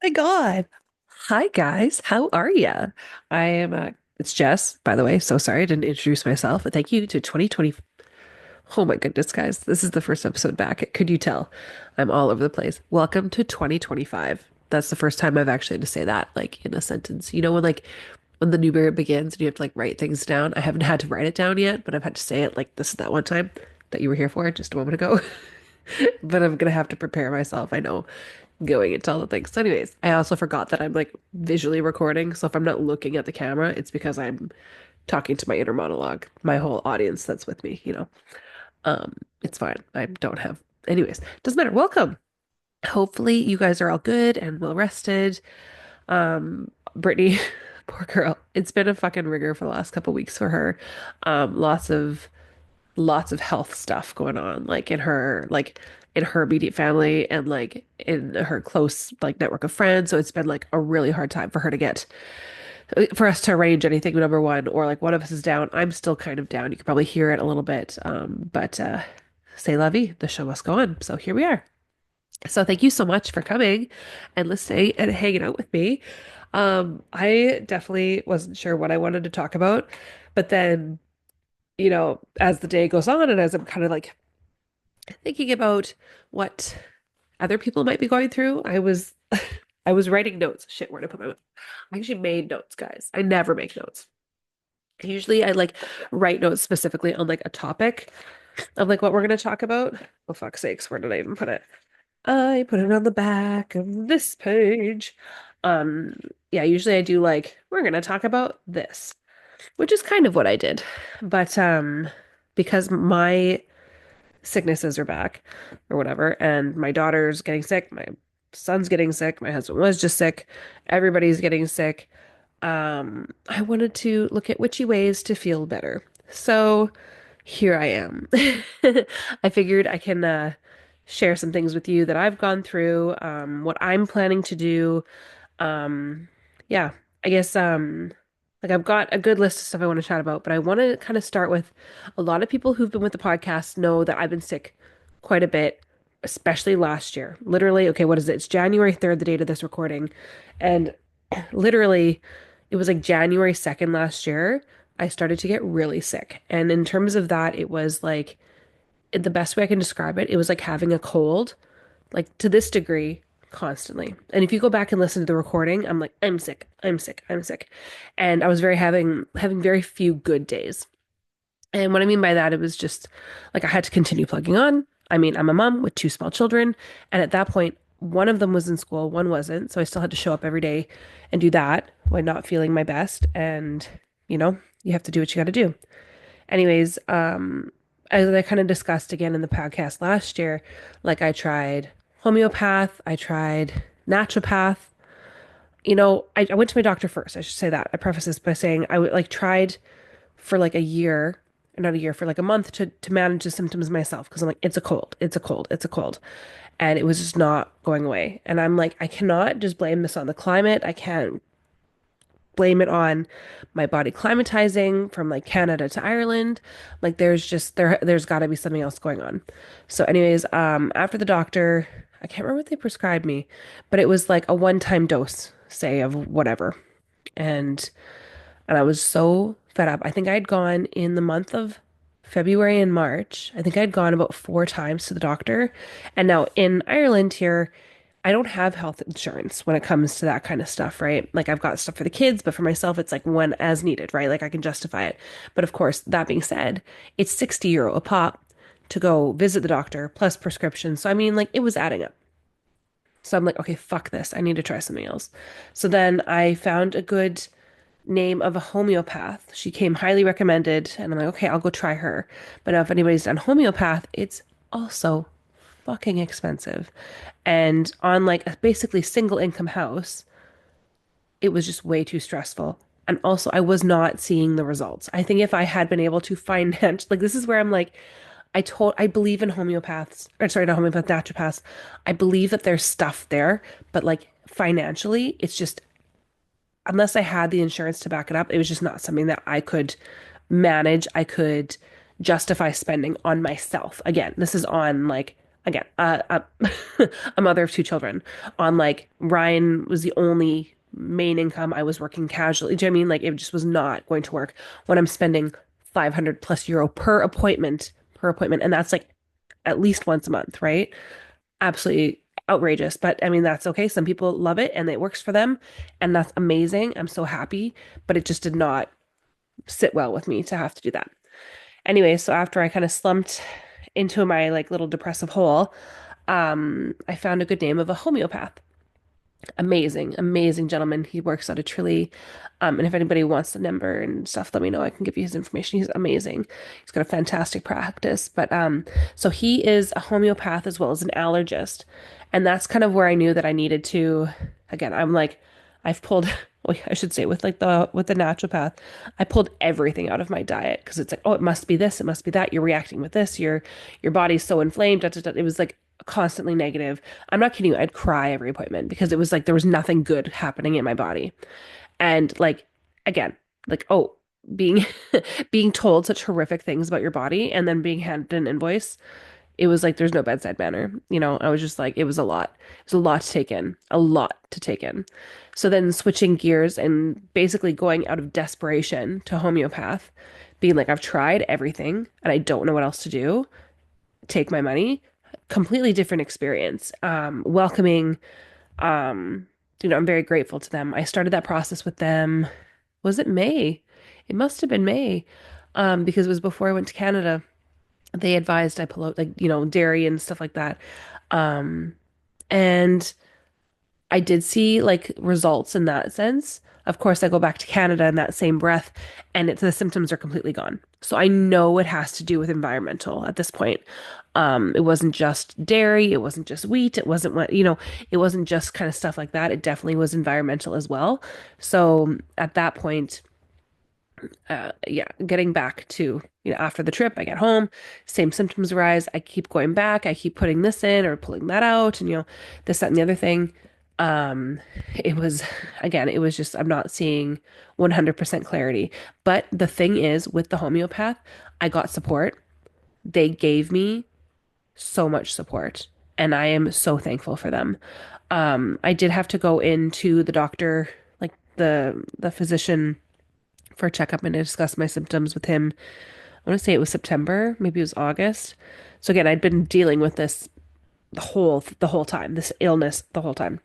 My God. Hi guys, how are ya? I am it's Jess, by the way. So sorry I didn't introduce myself, but thank you to 2020. Oh my goodness, guys. This is the first episode back. Could you tell? I'm all over the place. Welcome to 2025. That's the first time I've actually had to say that like in a sentence. You know when the new year begins and you have to like write things down. I haven't had to write it down yet, but I've had to say it like this is that one time that you were here for just a moment ago. But I'm gonna have to prepare myself. I know going into all the things. So anyways, I also forgot that I'm like visually recording. So if I'm not looking at the camera, it's because I'm talking to my inner monologue, my whole audience that's with me. Um, it's fine. I don't have, anyways, doesn't matter. Welcome. Hopefully you guys are all good and well rested. Brittany, poor girl. It's been a fucking rigor for the last couple weeks for her. Lots of health stuff going on, like in her immediate family and like in her close like network of friends. So it's been like a really hard time for her to get for us to arrange anything, number one, or like one of us is down. I'm still kind of down. You can probably hear it a little bit. But c'est la vie, the show must go on. So here we are. So thank you so much for coming and listening and hanging out with me. I definitely wasn't sure what I wanted to talk about, but then as the day goes on and as I'm kind of like thinking about what other people might be going through, I was writing notes. Shit, where did I put my I actually made notes, guys. I never make notes. Usually I like write notes specifically on like a topic of like what we're going to talk about. Oh, fuck's sakes, where did I even put it? I put it on the back of this page. Um, yeah, usually I do like, we're going to talk about this, which is kind of what I did. But because my sicknesses are back or whatever. And my daughter's getting sick. My son's getting sick. My husband was just sick. Everybody's getting sick. I wanted to look at witchy ways to feel better. So here I am. I figured I can share some things with you that I've gone through, what I'm planning to do. Um, yeah, I guess like I've got a good list of stuff I want to chat about, but I want to kind of start with a lot of people who've been with the podcast know that I've been sick quite a bit, especially last year. Literally, okay, what is it? It's January 3rd, the date of this recording. And literally, it was like January 2nd last year, I started to get really sick. And in terms of that, it was like the best way I can describe it, it was like having a cold like to this degree constantly. And if you go back and listen to the recording, I'm like, I'm sick, I'm sick, I'm sick. And I was very having very few good days. And what I mean by that, it was just like I had to continue plugging on. I mean, I'm a mom with two small children, and at that point, one of them was in school, one wasn't. So I still had to show up every day and do that when not feeling my best. And, you have to do what you got to do. Anyways, as I kind of discussed again in the podcast last year, like I tried homeopath, I tried naturopath. I went to my doctor first. I should say that. I preface this by saying like tried for like a year, not a year, for like a month to manage the symptoms myself because I'm like, it's a cold, it's a cold, it's a cold. And it was just not going away. And I'm like, I cannot just blame this on the climate. I can't blame it on my body climatizing from like Canada to Ireland. Like there's got to be something else going on. So anyways, after the doctor, I can't remember what they prescribed me, but it was like a one-time dose, say of whatever. And and I was so fed up. I think I had gone in the month of February and March. I think I'd gone about four times to the doctor. And now in Ireland here, I don't have health insurance when it comes to that kind of stuff, right? Like I've got stuff for the kids, but for myself, it's like when as needed, right? Like I can justify it. But of course, that being said, it's 60 euro a pop to go visit the doctor plus prescription. So I mean, like it was adding up. So I'm like, okay, fuck this. I need to try something else. So then I found a good name of a homeopath. She came highly recommended, and I'm like, okay, I'll go try her. But now, if anybody's done homeopath, it's also fucking expensive. And on like a basically single income house, it was just way too stressful. And also, I was not seeing the results. I think if I had been able to finance, like, this is where I'm like, I believe in homeopaths, or sorry, not homeopath, naturopaths. I believe that there's stuff there, but like financially, it's just unless I had the insurance to back it up, it was just not something that I could manage. I could justify spending on myself. Again, this is on like again, a mother of two children, on like Ryan was the only main income. I was working casually. Do you know what I mean? Like it just was not going to work when I'm spending 500 plus euro per appointment. And that's like at least once a month, right? Absolutely outrageous. But I mean, that's okay. Some people love it and it works for them. And that's amazing. I'm so happy. But it just did not sit well with me to have to do that. Anyway, so after I kind of slumped into my like little depressive hole, I found a good name of a homeopath. Amazing, amazing gentleman. He works out of Tralee. And if anybody wants the number and stuff, let me know. I can give you his information. He's amazing. He's got a fantastic practice. But so he is a homeopath as well as an allergist. And that's kind of where I knew that I needed to, again, I'm like, I've pulled, well, I should say with the naturopath, I pulled everything out of my diet because it's like, oh, it must be this, it must be that. You're reacting with this. Your body's so inflamed. Da, da, da. It was like constantly negative. I'm not kidding you. I'd cry every appointment because it was like there was nothing good happening in my body. And like again, like oh, being being told such horrific things about your body and then being handed an invoice, it was like there's no bedside manner. You know, I was just like it was a lot. It was a lot to take in. A lot to take in. So then switching gears and basically going out of desperation to homeopath, being like I've tried everything and I don't know what else to do. Take my money. Completely different experience. Welcoming. I'm very grateful to them. I started that process with them. Was it May? It must have been May, because it was before I went to Canada. They advised I pull out like, dairy and stuff like that. Um, and I did see like results in that sense. Of course, I go back to Canada in that same breath, and the symptoms are completely gone. So I know it has to do with environmental at this point. It wasn't just dairy, it wasn't just wheat, it wasn't it wasn't just kind of stuff like that. It definitely was environmental as well. So at that point, yeah, getting back to, after the trip, I get home, same symptoms arise. I keep going back. I keep putting this in or pulling that out, and, this, that, and the other thing. Um, it was, again, it was just, I'm not seeing 100% clarity. But the thing is, with the homeopath, I got support. They gave me so much support, and I am so thankful for them. I did have to go into the doctor, like the physician for a checkup and to discuss my symptoms with him. I want to say it was September, maybe it was August. So again, I'd been dealing with this the whole time, this illness the whole time.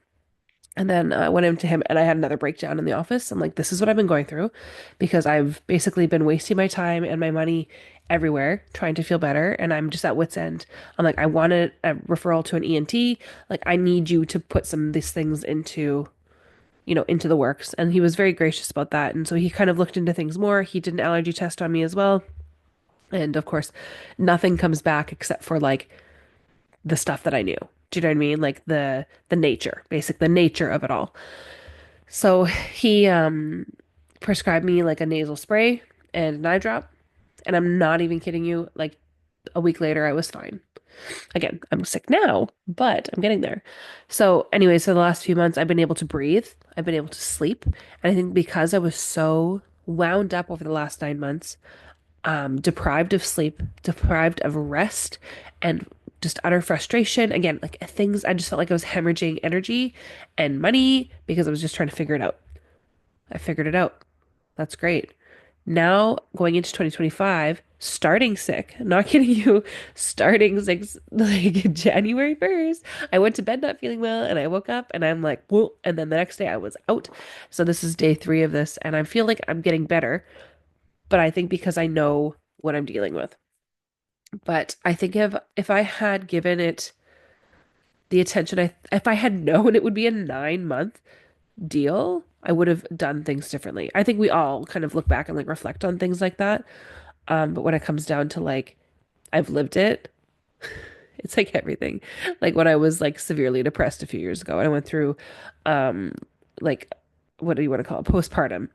And then I went into him and I had another breakdown in the office. I'm like, this is what I've been going through because I've basically been wasting my time and my money everywhere trying to feel better. And I'm just at wit's end. I'm like, I wanted a referral to an ENT. Like, I need you to put some of these things into the works. And he was very gracious about that. And so he kind of looked into things more. He did an allergy test on me as well. And of course, nothing comes back except for like the stuff that I knew. Do you know what I mean? Like the nature of it all. So he prescribed me like a nasal spray and an eye drop. And I'm not even kidding you. Like a week later, I was fine. Again, I'm sick now, but I'm getting there. So, anyway, so the last few months, I've been able to breathe. I've been able to sleep. And I think because I was so wound up over the last 9 months, deprived of sleep, deprived of rest, and just utter frustration. Again, like things, I just felt like I was hemorrhaging energy and money because I was just trying to figure it out. I figured it out. That's great. Now going into 2025, starting sick, not kidding you, starting sick like January 1st. I went to bed not feeling well and I woke up and I'm like, whoa. And then the next day I was out. So this is day 3 of this and I feel like I'm getting better, but I think because I know what I'm dealing with. But I think if I had given it the attention, if I had known it would be a 9 month deal, I would have done things differently. I think we all kind of look back and like reflect on things like that. But when it comes down to like, I've lived it, it's like everything. Like when I was like severely depressed a few years ago, and I went through, um, like, what do you want to call it? Postpartum,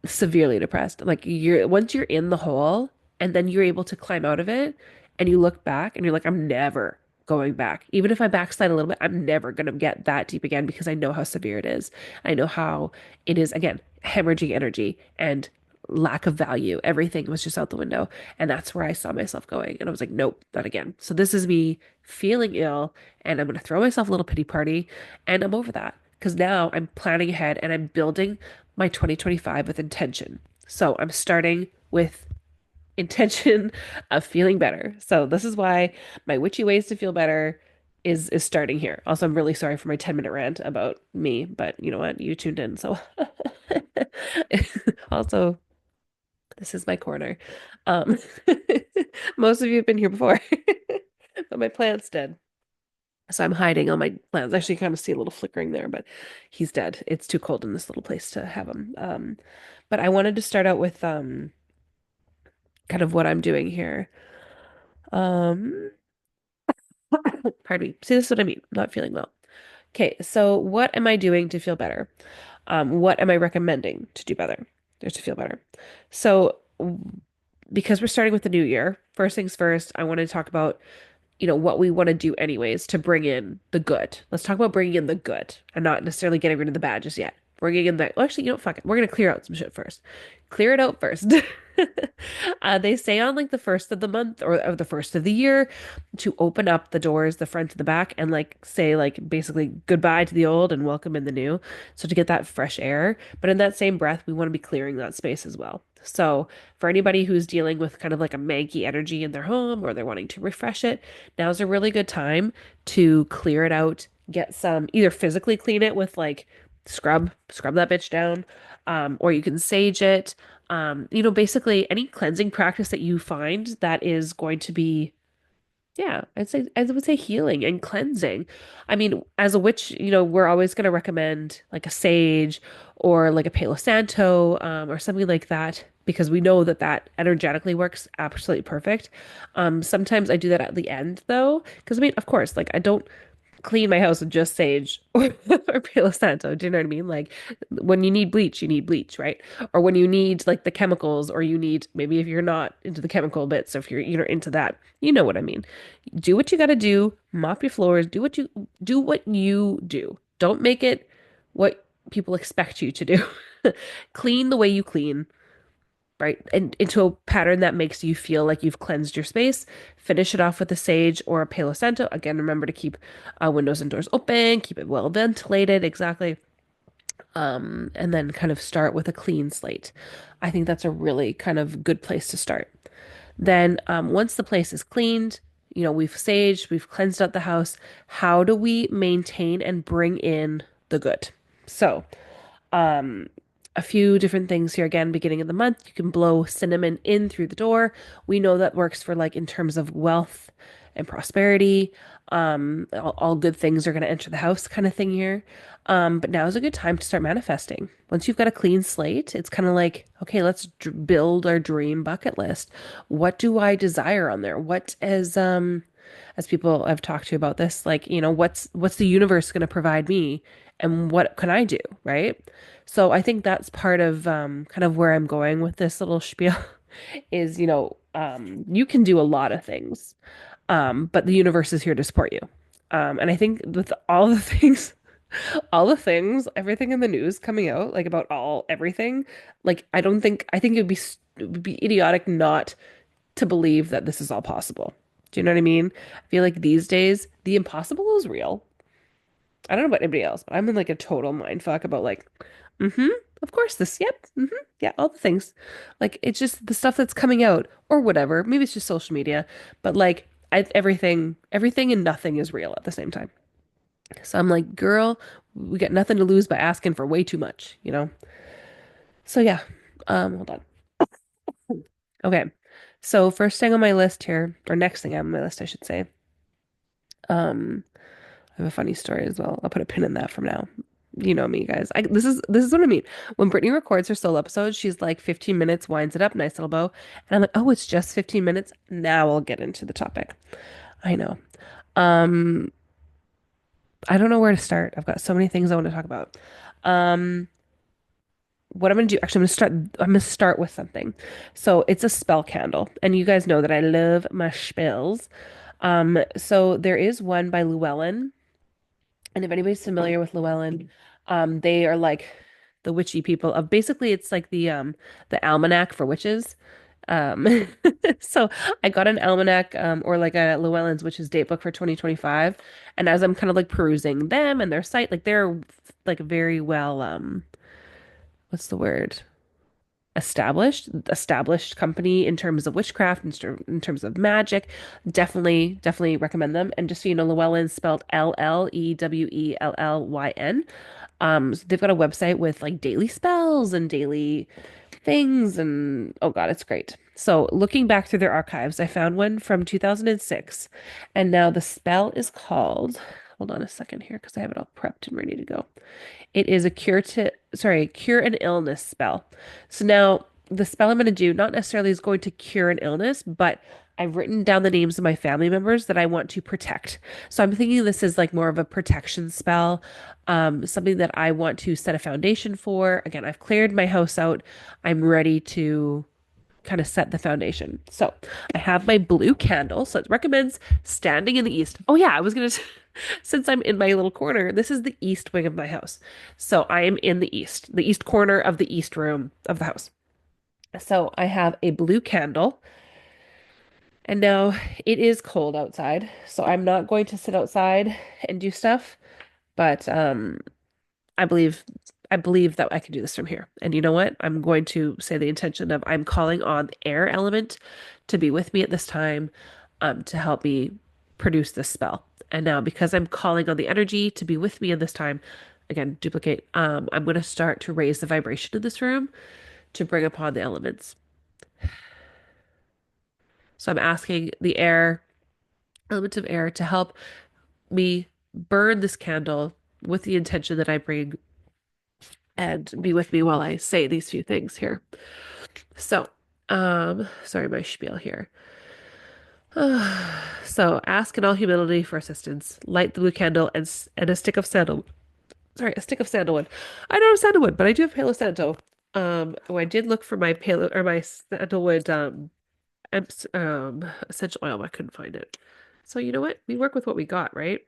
severely depressed. Like once you're in the hole and then you're able to climb out of it and you look back and you're like, I'm never going back. Even if I backslide a little bit, I'm never gonna get that deep again because I know how severe it is. I know how it is, again, hemorrhaging energy and lack of value. Everything was just out the window. And that's where I saw myself going. And I was like, nope, not again. So this is me feeling ill, and I'm going to throw myself a little pity party. And I'm over that because now I'm planning ahead and I'm building my 2025 with intention. So I'm starting with intention of feeling better. So this is why my witchy ways to feel better is starting here. Also, I'm really sorry for my 10-minute rant about me, but you know what? You tuned in. So also, this is my corner. Um most of you have been here before. But my plant's dead. So I'm hiding on my plants. Actually, you kind of see a little flickering there, but he's dead. It's too cold in this little place to have him. But I wanted to start out with kind of what I'm doing here. Um, Pardon me. See, this is what I mean. Not feeling well. Okay, so what am I doing to feel better? What am I recommending to do better or to feel better? So, because we're starting with the new year, first things first, I want to talk about, what we want to do anyways to bring in the good. Let's talk about bringing in the good and not necessarily getting rid of the bad just yet. Bringing in the, well, actually, fuck it. We're going to clear out some shit first. Clear it out first. They say on like the first of the month or the first of the year to open up the doors, the front and the back, and like say like basically goodbye to the old and welcome in the new. So to get that fresh air. But in that same breath, we want to be clearing that space as well. So for anybody who's dealing with kind of like a manky energy in their home or they're wanting to refresh it, now's a really good time to clear it out, get some, either physically clean it with like scrub that bitch down, or you can sage it. Basically any cleansing practice that you find that is going to be, yeah, I would say healing and cleansing. I mean, as a witch, we're always going to recommend like a sage or like a Palo Santo, or something like that because we know that that energetically works absolutely perfect. Sometimes I do that at the end though, because I mean, of course, like I don't clean my house with just sage or Palo Santo. Do you know what I mean? Like when you need bleach, right? Or when you need like the chemicals, or you need maybe if you're not into the chemical bits, so if you're into that, you know what I mean. Do what you got to do, mop your floors, do what you do. Don't make it what people expect you to do. Clean the way you clean, right? And into a pattern that makes you feel like you've cleansed your space. Finish it off with a sage or a Palo Santo. Again, remember to keep windows and doors open, keep it well ventilated, exactly. And then kind of start with a clean slate. I think that's a really kind of good place to start. Then, once the place is cleaned, we've saged, we've cleansed out the house. How do we maintain and bring in the good? So, um, a few different things here again, beginning of the month, you can blow cinnamon in through the door. We know that works for like in terms of wealth and prosperity. All good things are going to enter the house kind of thing here. But now is a good time to start manifesting. Once you've got a clean slate, it's kind of like, okay, let's build our dream bucket list. What do I desire on there? What as people I've talked to about this, like, what's the universe going to provide me and what can I do, right? So I think that's part of kind of where I'm going with this little spiel is, you can do a lot of things, but the universe is here to support you. And I think with everything in the news coming out, like about everything, like I think it would be idiotic not to believe that this is all possible. Do you know what I mean? I feel like these days the impossible is real. I don't know about anybody else, but I'm in like a total mind fuck about like, mm-hmm, of course this, yep, mm-hmm, yeah, all the things. Like it's just the stuff that's coming out or whatever. Maybe it's just social media, but like everything and nothing is real at the same time. So I'm like, girl, we got nothing to lose by asking for way too much, you know? So yeah, hold on. Okay. So first thing on my list here, or next thing on my list, I should say. I have a funny story as well. I'll put a pin in that from now. You know me, guys. This is what I mean. When Brittany records her solo episodes, she's like 15 minutes, winds it up, nice little bow. And I'm like, oh, it's just 15 minutes. Now I'll get into the topic. I know. Um, I don't know where to start. I've got so many things I want to talk about. Um, what I'm gonna do, actually, I'm gonna start with something. So it's a spell candle, and you guys know that I love my spells. So there is one by Llewellyn. And if anybody's familiar with Llewellyn, they are like the witchy people of basically it's like the almanac for witches. Um so I got an almanac or like a Llewellyn's Witches date book for 2025, and as I'm kind of like perusing them and their site, like they're like very well what's the word? Established company in terms of witchcraft, in terms of magic. Definitely recommend them. And just so you know, Llewellyn spelled Lewellyn. So they've got a website with like daily spells and daily things, and oh God, it's great. So looking back through their archives, I found one from 2006, and now the spell is called, hold on a second here because I have it all prepped and ready to go. It is a cure an illness spell. So now the spell I'm going to do not necessarily is going to cure an illness, but I've written down the names of my family members that I want to protect. So I'm thinking this is like more of a protection spell, something that I want to set a foundation for. Again, I've cleared my house out. I'm ready to kind of set the foundation. So I have my blue candle. So it recommends standing in the east. Oh yeah, I was gonna, since I'm in my little corner, this is the east wing of my house. So I am in the east corner of the east room of the house. So I have a blue candle, and now it is cold outside. So I'm not going to sit outside and do stuff, but I believe I believe that I can do this from here. And you know what? I'm going to say the intention of I'm calling on the air element to be with me at this time, to help me produce this spell. And now because I'm calling on the energy to be with me in this time, again, duplicate, I'm going to start to raise the vibration in this room to bring upon the elements. So I'm asking the air, element of air to help me burn this candle with the intention that I bring and be with me while I say these few things here. So, sorry, my spiel here. So, ask in all humility for assistance. Light the blue candle and a stick of sandal. Sorry, a stick of sandalwood. I don't have sandalwood, but I do have Palo Santo. Oh, I did look for my palo or my sandalwood essential oil, but I couldn't find it. So you know what? We work with what we got, right?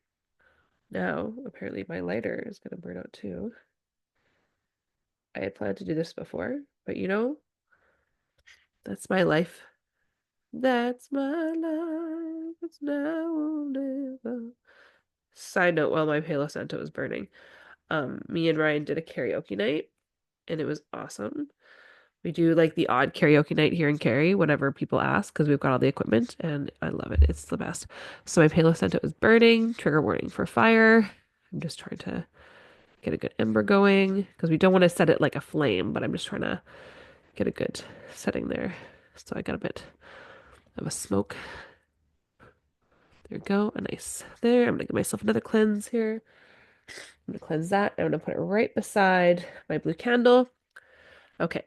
Now, apparently my lighter is gonna burn out too. I had planned to do this before, but you know, that's my life. That's my life. It's now or never. Side note, while my Palo Santo was burning, me and Ryan did a karaoke night, and it was awesome. We do like the odd karaoke night here in Cary whenever people ask because we've got all the equipment, and I love it. It's the best. So my Palo Santo is burning. Trigger warning for fire. I'm just trying to get a good ember going because we don't want to set it like a flame, but I'm just trying to get a good setting there. So I got a bit of a smoke. There we go. A nice there. I'm gonna give myself another cleanse here. I'm gonna cleanse that. I'm gonna put it right beside my blue candle. Okay.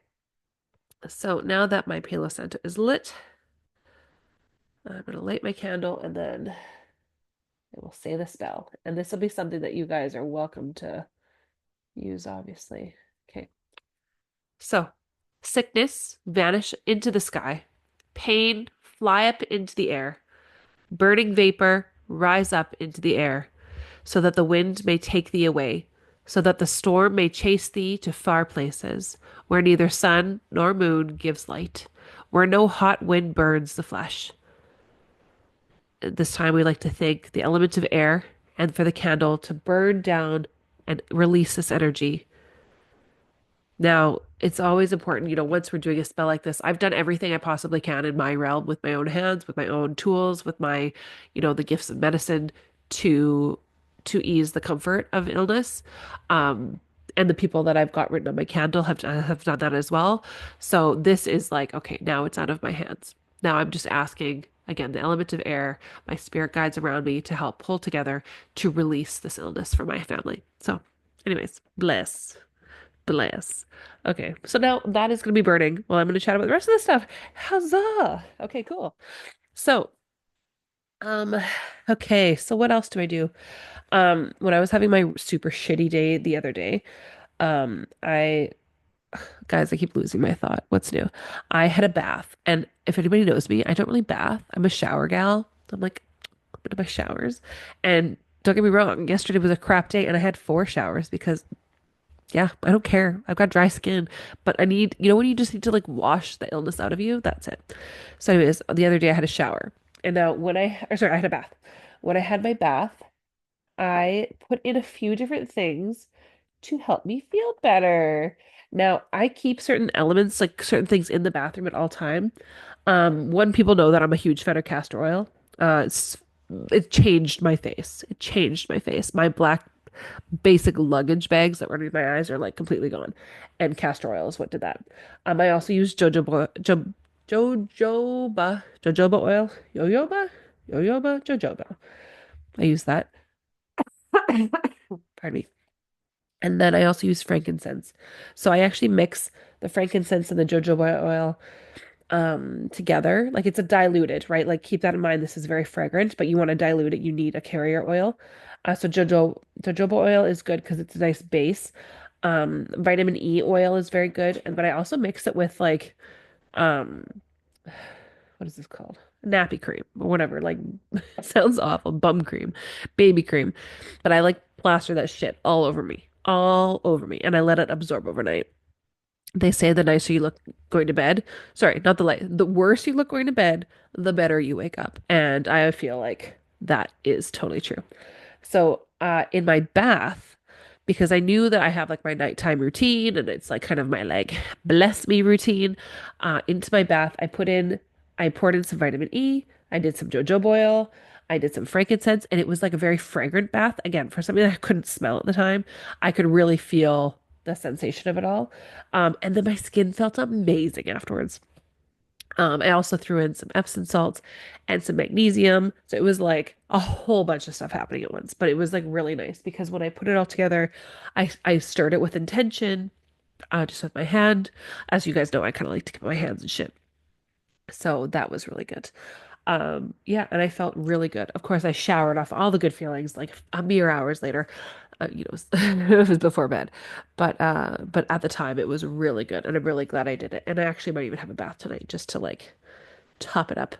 So now that my Palo Santo is lit, I'm gonna light my candle and then I will say the spell. And this will be something that you guys are welcome to use, obviously. Okay. So, sickness, vanish into the sky. Pain, fly up into the air. Burning vapor, rise up into the air, so that the wind may take thee away, so that the storm may chase thee to far places, where neither sun nor moon gives light, where no hot wind burns the flesh. At this time, we like to thank the element of air and for the candle to burn down and release this energy. Now, it's always important, once we're doing a spell like this, I've done everything I possibly can in my realm with my own hands, with my own tools, with my, the gifts of medicine to to ease the comfort of illness. Um, and the people that I've got written on my candle have done that as well. So this is like, okay, now it's out of my hands. Now I'm just asking again the element of air, my spirit guides around me to help pull together to release this illness for my family. So, anyways, bless. Bless. Okay, so now that is going to be burning. Well, I'm going to chat about the rest of this stuff. Huzzah! Okay, cool. So, um, okay, so what else do I do? When I was having my super shitty day the other day, I, guys, I keep losing my thought. What's new? I had a bath, and if anybody knows me, I don't really bath. I'm a shower gal. I'm like, into my showers, and don't get me wrong, yesterday was a crap day, and I had four showers because Yeah, I don't care. I've got dry skin, but I need, when you just need to like wash the illness out of you, that's it. So anyways, the other day I had a shower. And now I had a bath. When I had my bath, I put in a few different things to help me feel better. Now, I keep certain elements, like certain things in the bathroom at all time. One, people know that I'm a huge fan of castor oil. Uh, it's, it changed my face. It changed my face. My black basic luggage bags that were underneath my eyes are like completely gone. And castor oil is what did that. I also use jojoba oil, jojoba. I use that. Pardon me. And then I also use frankincense. So I actually mix the frankincense and the jojoba oil together. Like it's a diluted, right? Like keep that in mind. This is very fragrant, but you want to dilute it. You need a carrier oil. So jojoba oil is good because it's a nice base. Vitamin E oil is very good, and but I also mix it with like um what is this called? Nappy cream or whatever. Like sounds awful. Bum cream, baby cream. But I like plaster that shit all over me, and I let it absorb overnight. They say the nicer you look going to bed, sorry, not the light, the worse you look going to bed, the better you wake up. And I feel like that is totally true. So, in my bath, because I knew that I have like my nighttime routine and it's like kind of my like bless me routine, into my bath, I poured in some vitamin E, I did some jojoba oil, I did some frankincense, and it was like a very fragrant bath. Again, for something that I couldn't smell at the time, I could really feel the sensation of it all. And then my skin felt amazing afterwards. I also threw in some Epsom salts and some magnesium. So it was like a whole bunch of stuff happening at once. But it was like really nice because when I put it all together, I stirred it with intention, just with my hand. As you guys know, I kind of like to keep my hands and shit. So that was really good. Yeah, and I felt really good. Of course, I showered off all the good feelings like a mere hours later. It was, it was before bed, but at the time it was really good, and I'm really glad I did it. And I actually might even have a bath tonight just to like top it up.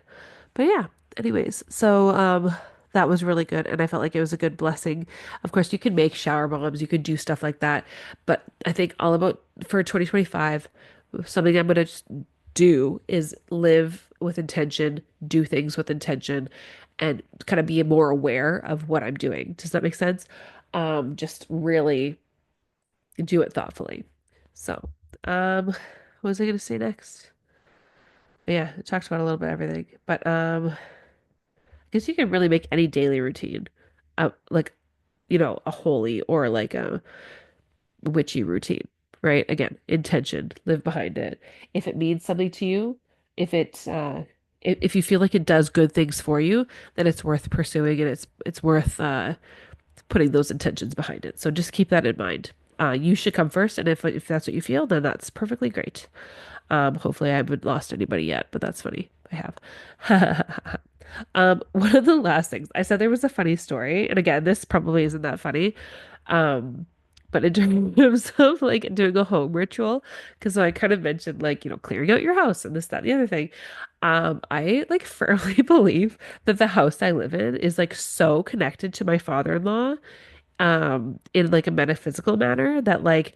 But yeah, anyways, so that was really good and I felt like it was a good blessing. Of course, you can make shower bombs, you could do stuff like that, but I think all about for 2025, something I'm gonna just do is live with intention, do things with intention, and kind of be more aware of what I'm doing. Does that make sense? Just really do it thoughtfully. So, what was I gonna say next? Yeah, it talks about a little bit of everything. But I guess you can really make any daily routine like, a holy or like a witchy routine, right? Again, intention, live behind it. If it means something to you, if it if you feel like it does good things for you, then it's worth pursuing and it's worth putting those intentions behind it. So just keep that in mind. You should come first, and if that's what you feel, then that's perfectly great. Hopefully I haven't lost anybody yet, but that's funny. I have. One of the last things I said there was a funny story, and again, this probably isn't that funny. Um, but in terms of like doing a home ritual, because I kind of mentioned like, clearing out your house and this, that, and the other thing. I like firmly believe that the house I live in is like so connected to my father-in-law, in like a metaphysical manner that like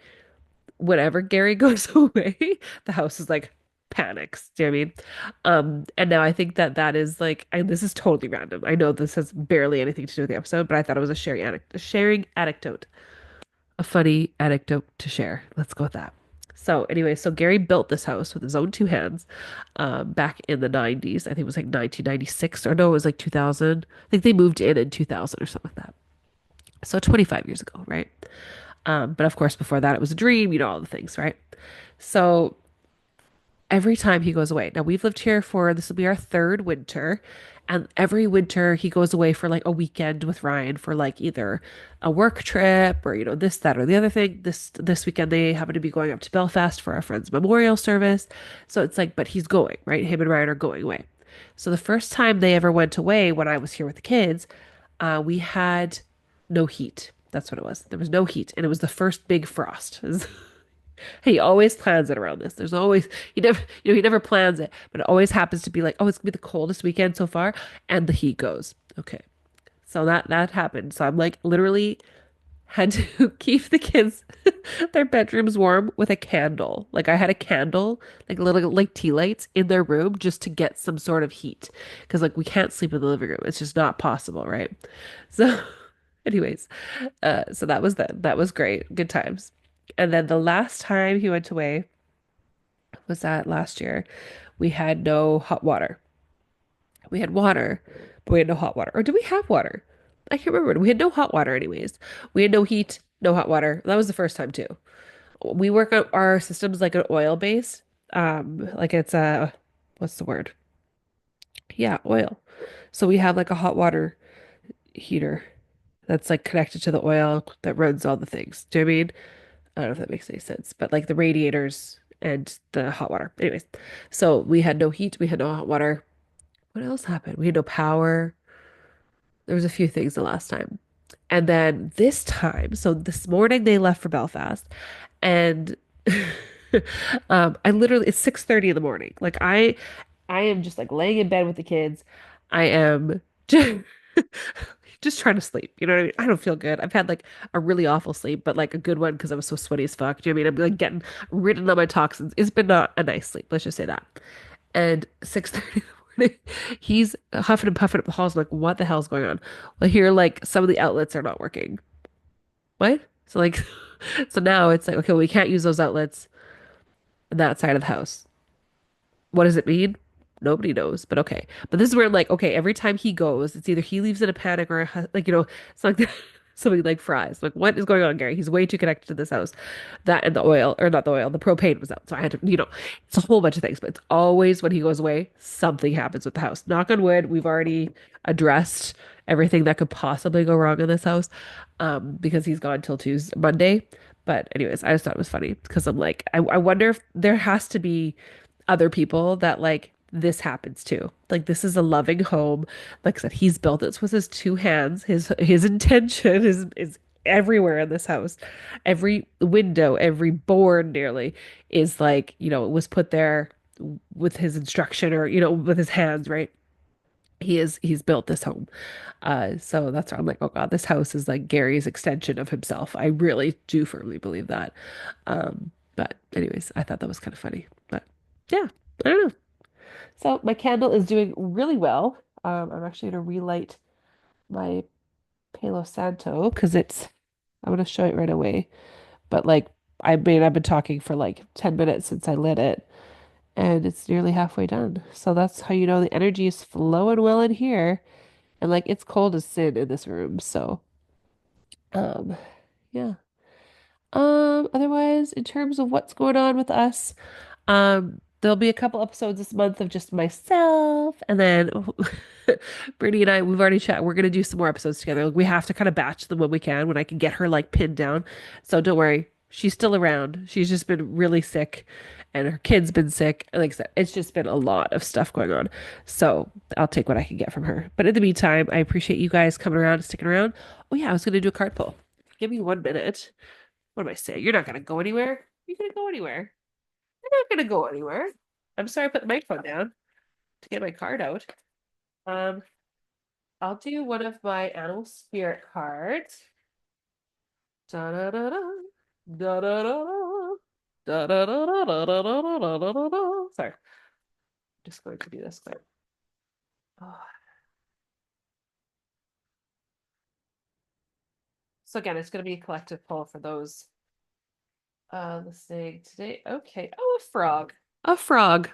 whenever Gary goes away, the house is like panics. Do you know what I mean? And now I think that that is like, and this is totally random. I know this has barely anything to do with the episode, but I thought it was a sharing anecdote, a funny anecdote to share. Let's go with that. So anyway, so Gary built this house with his own two hands, back in the 90s. I think it was like 1996 or no, it was like 2000. I think they moved in 2000 or something like that. So 25 years ago, right? But of course, before that, it was a dream, all the things, right? So every time he goes away, now we've lived here for this will be our third winter. And every winter he goes away for like a weekend with Ryan for like either a work trip or, this, that, or the other thing. This weekend they happen to be going up to Belfast for our friend's memorial service. So it's like, but he's going, right? Him and Ryan are going away. So the first time they ever went away when I was here with the kids, we had no heat. That's what it was. There was no heat, and it was the first big frost. He always plans it around this. There's always he never plans it, but it always happens to be like, oh, it's gonna be the coldest weekend so far, and the heat goes. Okay, so that happened. So I'm like literally had to keep the kids their bedrooms warm with a candle. Like I had a candle, like little like tea lights in their room just to get some sort of heat. Because like we can't sleep in the living room. It's just not possible, right? So anyways, so that was that. That was great. Good times. And then the last time he went away was that last year. We had no hot water. We had water, but we had no hot water. Or did we have water? I can't remember. We had no hot water anyways. We had no heat, no hot water. That was the first time too. We work on our systems like an oil base. Like it's a what's the word? Yeah, oil. So we have like a hot water heater that's like connected to the oil that runs all the things. Do you know what I mean? I don't know if that makes any sense, but like the radiators and the hot water. Anyways, so we had no heat, we had no hot water. What else happened? We had no power. There was a few things the last time. And then this time, so this morning they left for Belfast and I literally it's 6:30 in the morning. Like I am just like laying in bed with the kids. I am just just trying to sleep. You know what I mean? I don't feel good. I've had like a really awful sleep, but like a good one because I was so sweaty as fuck. Do you know what I mean? I'm like getting ridden on my toxins. It's been not a nice sleep. Let's just say that. And 6:30 in the morning, he's huffing and puffing up the halls. I'm like, what the hell's going on? Well, here, like some of the outlets are not working. What? So like, so now it's like, okay, well, we can't use those outlets on that side of the house. What does it mean? Nobody knows, but okay. But this is where like, okay, every time he goes, it's either he leaves in a panic or like, it's like something like fries. Like, what is going on, Gary? He's way too connected to this house. That and the oil, or not the oil, the propane was out. So I had to, it's a whole bunch of things, but it's always when he goes away, something happens with the house. Knock on wood, we've already addressed everything that could possibly go wrong in this house, because he's gone till Tuesday, Monday. But anyways, I just thought it was funny because I'm like, I wonder if there has to be other people that like this happens to. Like this is a loving home. Like I said, he's built this with his two hands. His intention is everywhere in this house. Every window, every board nearly is like, it was put there with his instruction or, with his hands, right? He's built this home. So that's why I'm like, oh God, this house is like Gary's extension of himself. I really do firmly believe that. But anyways, I thought that was kind of funny. But yeah, I don't know. So my candle is doing really well. I'm actually gonna relight my Palo Santo because I'm gonna show it right away. But like, I mean, I've been talking for like 10 minutes since I lit it, and it's nearly halfway done. So that's how you know the energy is flowing well in here. And like, it's cold as sin in this room. So, um, yeah. Otherwise, in terms of what's going on with us, there'll be a couple episodes this month of just myself, and then Brittany and I, we've already chat. We're gonna do some more episodes together. Like, we have to kind of batch them when I can get her like pinned down. So don't worry, she's still around. She's just been really sick, and her kid's been sick. And like I said, it's just been a lot of stuff going on. So I'll take what I can get from her. But in the meantime, I appreciate you guys coming around and sticking around. Oh yeah, I was gonna do a card pull. Give me 1 minute. What am I saying? You're not gonna go anywhere. You're gonna go anywhere. You're not gonna go anywhere. I'm sorry, I put the microphone down to get my card out. Um, I'll do one of my animal spirit cards. Da da da da da da da da da da da da da da da da da da. Sorry, just going to do this quick. Oh. So again, it's going to be a collective pull for those listening today. Okay. Oh, a frog. A frog.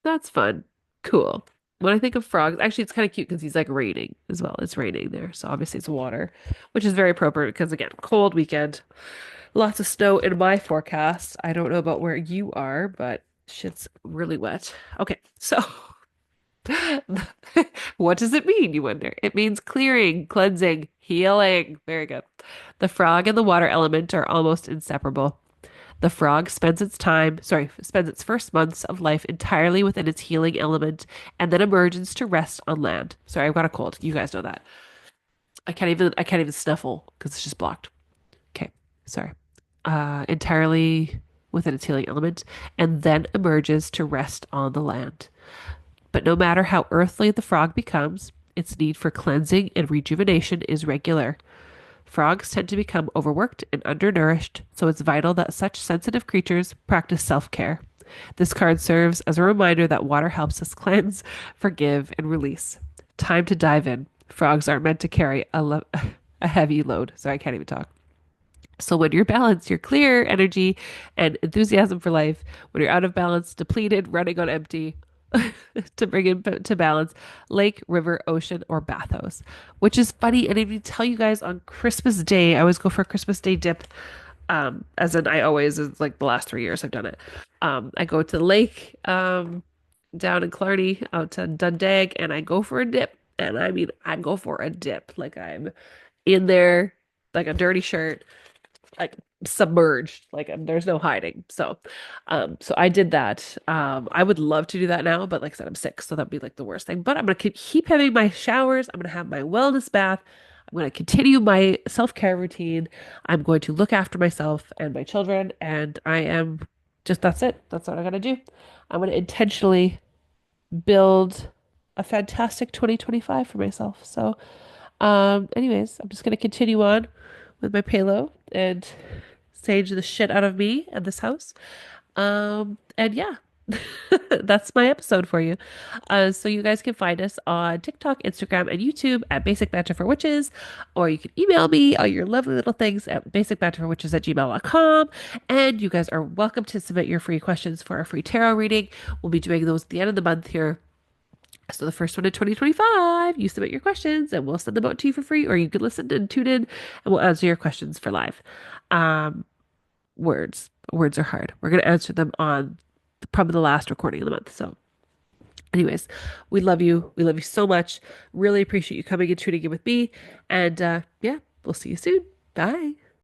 That's fun. Cool. When I think of frogs, actually, it's kind of cute because he's like raining as well. It's raining there. So obviously it's water, which is very appropriate because, again, cold weekend. Lots of snow in my forecast. I don't know about where you are, but shit's really wet. Okay. So what does it mean, you wonder? It means clearing, cleansing, healing. Very good. The frog and the water element are almost inseparable. The frog spends its first months of life entirely within its healing element and then emerges to rest on land. Sorry, I've got a cold. You guys know that. I can't even snuffle because it's just blocked. Okay. Sorry. Entirely within its healing element and then emerges to rest on the land. But no matter how earthly the frog becomes, its need for cleansing and rejuvenation is regular. Frogs tend to become overworked and undernourished, so it's vital that such sensitive creatures practice self-care. This card serves as a reminder that water helps us cleanse, forgive, and release. Time to dive in. Frogs aren't meant to carry a heavy load. Sorry, I can't even talk. So when you're balanced, you're clear, energy, and enthusiasm for life. When you're out of balance, depleted, running on empty, to bring it to balance, lake, river, ocean, or bathhouse. Which is funny. And if you tell you guys on Christmas Day, I always go for a Christmas Day dip. As in I always, it's like the last 3 years I've done it. I go to the lake, down in Clarny, out to Dundag, and I go for a dip. And I mean, I go for a dip. Like I'm in there, like a dirty shirt, like submerged, like there's no hiding. So I did that. I would love to do that now, but like I said, I'm sick, so that'd be like the worst thing. But I'm gonna keep having my showers. I'm gonna have my wellness bath. I'm gonna continue my self-care routine. I'm going to look after myself and my children, and I am just that's it. That's what I gotta do. I'm gonna intentionally build a fantastic 2025 for myself. So, anyways, I'm just gonna continue on with my payload and sage the shit out of me and this house. And yeah, that's my episode for you. So you guys can find us on TikTok, Instagram, and YouTube at Basic Banter for Witches, or you can email me all your lovely little things at basicbanterforwitches@gmail.com. And you guys are welcome to submit your free questions for our free tarot reading. We'll be doing those at the end of the month here. So the first one in 2025, you submit your questions and we'll send them out to you for free, or you can listen and tune in and we'll answer your questions for live. Um, words are hard. We're gonna answer them on probably the last recording of the month. So, anyways, we love you. We love you so much. Really appreciate you coming and tuning in with me. And yeah, we'll see you soon. Bye.